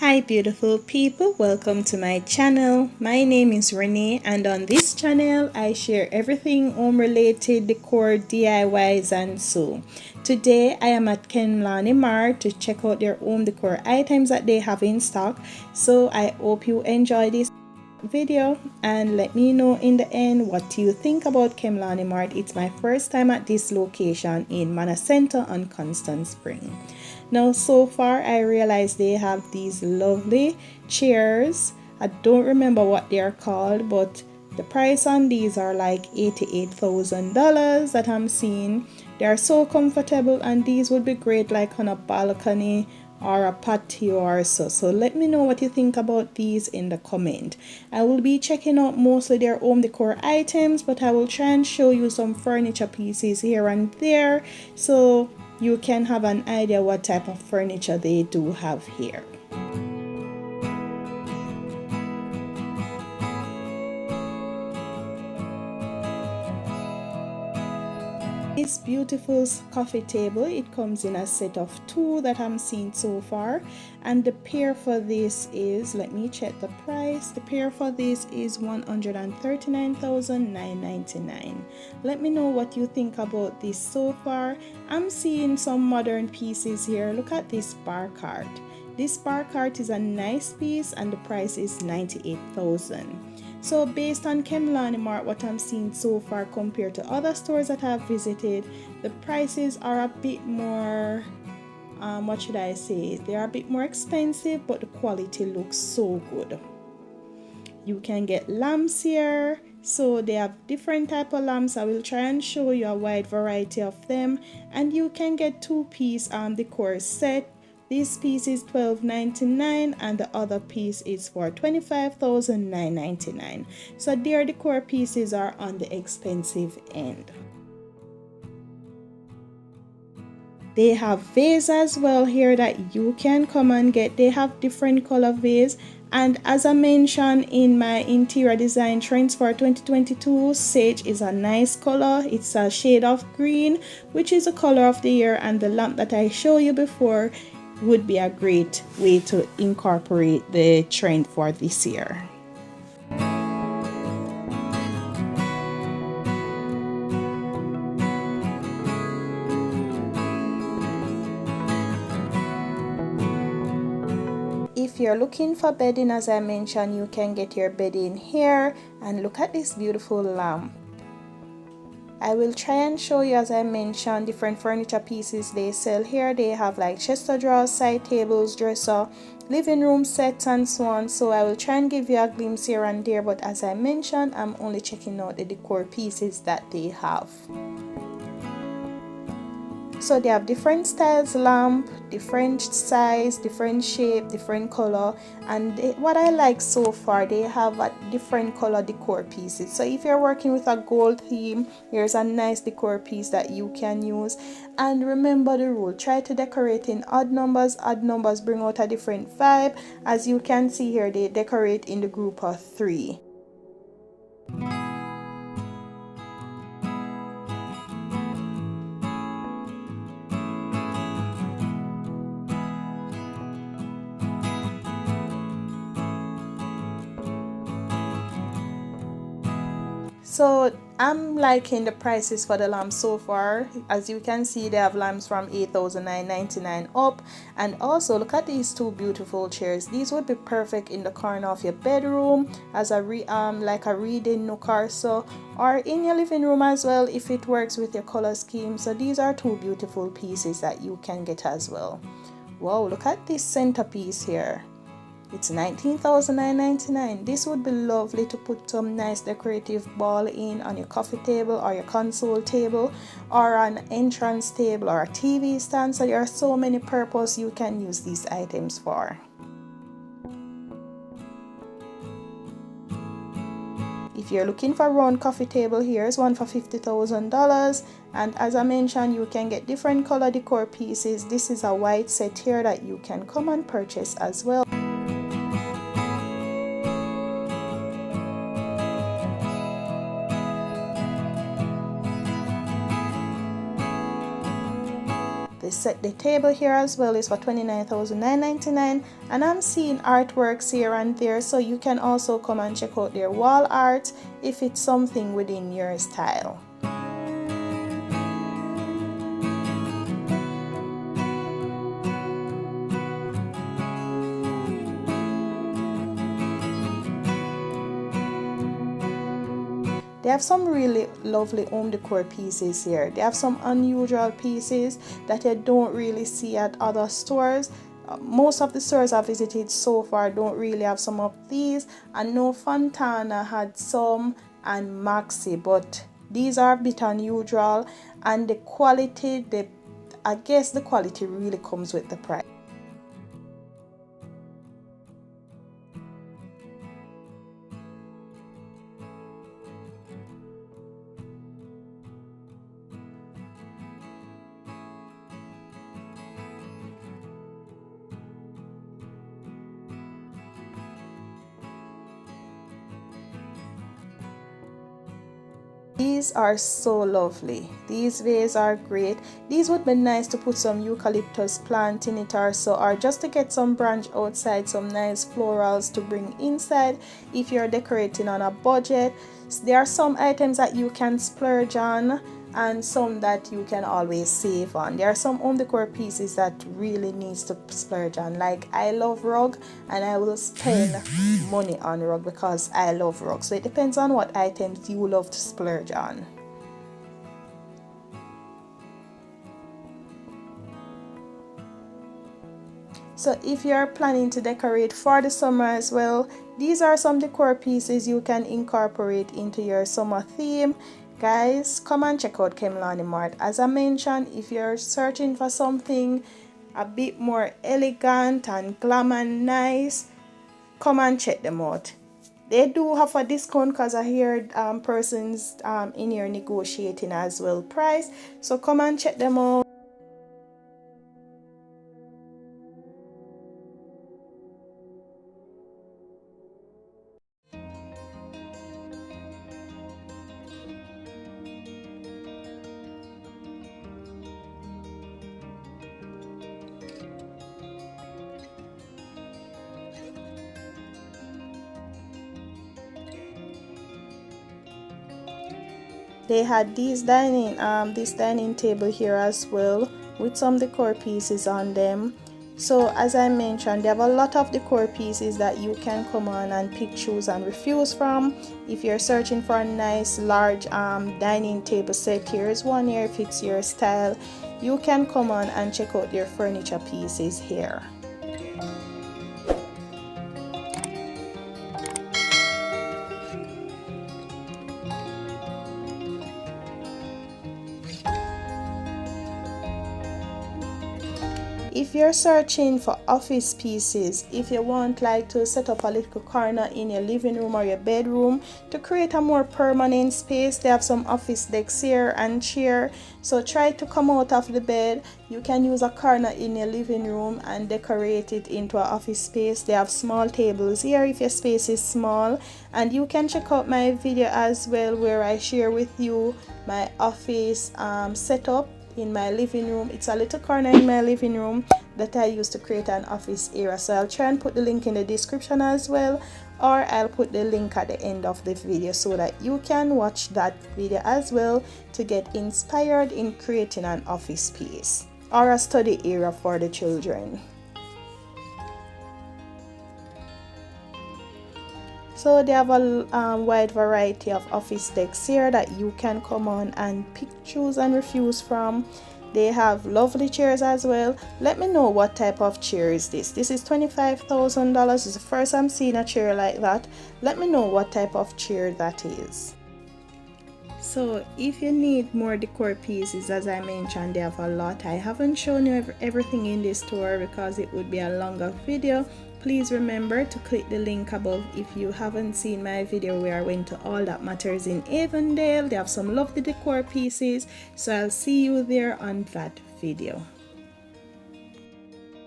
Hi beautiful people, welcome to my channel. My name is Renee and on this channel I share everything home related, decor, DIYs and so. Today I am at Khemlani Mart to check out their home decor items that they have in stock. So I hope you enjoy this video and let me know in the end what you think about Khemlani Mart. It's my first time at this location in Manor Centre on Constant Spring. Now so far I realized they have these lovely chairs. I don't remember what they are called, but the price on these are like $88,000 that I'm seeing. They are so comfortable and these would be great like on a balcony or a patio or so let me know what you think about these in the comment. I will be checking out mostly their home decor items, but I will try and show you some furniture pieces here and there so you can have an idea what type of furniture they do have here. This beautiful coffee table, it comes in a set of two that I'm seeing so far, and the pair for this is, let me check the price, the pair for this is $139,999. Let me know what you think about this so far. I'm seeing some modern pieces here. Look at this bar cart. This bar cart is a nice piece and the price is $98,000. So based on Khemlani Mart, what I'm seeing so far compared to other stores that I've visited, the prices are a bit more, what should I say? They are a bit more expensive, but the quality looks so good. You can get lamps here. So they have different type of lamps. I will try and show you a wide variety of them. And you can get two-piece decor set. This piece is $12.99 and the other piece is for $25,999. So their decor pieces are on the expensive end. They have vase as well here that you can come and get. They have different color vase. And as I mentioned in my interior design trends for 2022, sage is a nice color. It's a shade of green, which is a color of the year, and the lamp that I showed you before would be a great way to incorporate the trend for this year. If you're looking for bedding, as I mentioned, you can get your bedding here. And look at this beautiful lamp. I will try and show you, as I mentioned, different furniture pieces they sell here. They have like chest of drawers, side tables, dresser, living room sets and so on. So I will try and give you a glimpse here and there, but as I mentioned, I'm only checking out the decor pieces that they have. So they have different styles lamp, different size, different shape, different color, and what I like so far, they have a different color decor pieces. So if you're working with a gold theme, here's a nice decor piece that you can use. And remember the rule, try to decorate in odd numbers. Odd numbers bring out a different vibe. As you can see here, they decorate in the group of 3. So I'm liking the prices for the lamps so far. As you can see, they have lamps from $8,999 up. And also look at these two beautiful chairs. These would be perfect in the corner of your bedroom as a like a reading nook or so, or in your living room as well if it works with your color scheme. So these are two beautiful pieces that you can get as well. Wow, look at this centerpiece here. It's $19,999. This would be lovely to put some nice decorative ball in on your coffee table or your console table or an entrance table or a TV stand. So there are so many purposes you can use these items for. If you're looking for a round coffee table, here's one for $50,000. And as I mentioned, you can get different color decor pieces. This is a white set here that you can come and purchase as well. The table here as well is for $29,999, and I'm seeing artworks here and there, so you can also come and check out their wall art if it's something within your style. They have some really lovely home decor pieces here. They have some unusual pieces that you don't really see at other stores. Most of the stores I've visited so far don't really have some of these. I know Fontana had some and Maxi, but these are a bit unusual, and the quality, I guess the quality really comes with the price. These are so lovely. These vases are great. These would be nice to put some eucalyptus plant in it or so, or just to get some branch outside, some nice florals to bring inside if you're decorating on a budget. There are some items that you can splurge on and some that you can always save on. There are some home decor pieces that really needs to splurge on. Like, I love rug, and I will spend money on rug because I love rug. So it depends on what items you love to splurge on. So if you're planning to decorate for the summer as well, these are some decor pieces you can incorporate into your summer theme. Guys, come and check out Khemlani Mart. As I mentioned, if you're searching for something a bit more elegant and glam and nice, come and check them out. They do have a discount because I heard persons in here negotiating as well price. So come and check them out. They had this dining table here as well with some decor pieces on them. So as I mentioned, they have a lot of decor pieces that you can come on and pick, choose and refuse from. If you're searching for a nice large dining table set, here's one here if it's your style. You can come on and check out their furniture pieces here. If you're searching for office pieces, if you want like to set up a little corner in your living room or your bedroom to create a more permanent space, they have some office decks here and chair. So try to come out of the bed. You can use a corner in your living room and decorate it into an office space. They have small tables here if your space is small, and you can check out my video as well where I share with you my office setup in my living room. It's a little corner in my living room that I use to create an office area. So I'll try and put the link in the description as well, or I'll put the link at the end of the video so that you can watch that video as well to get inspired in creating an office space or a study area for the children. So they have a wide variety of office decks here that you can come on and pick, choose and refuse from. They have lovely chairs as well. Let me know what type of chair is this. This is $25,000. It's the first I'm seeing a chair like that. Let me know what type of chair that is. So if you need more decor pieces, as I mentioned, they have a lot. I haven't shown you everything in this store because it would be a longer video. Please remember to click the link above if you haven't seen my video where I went to All That Matters in Avondale. They have some lovely decor pieces, so I'll see you there on that video.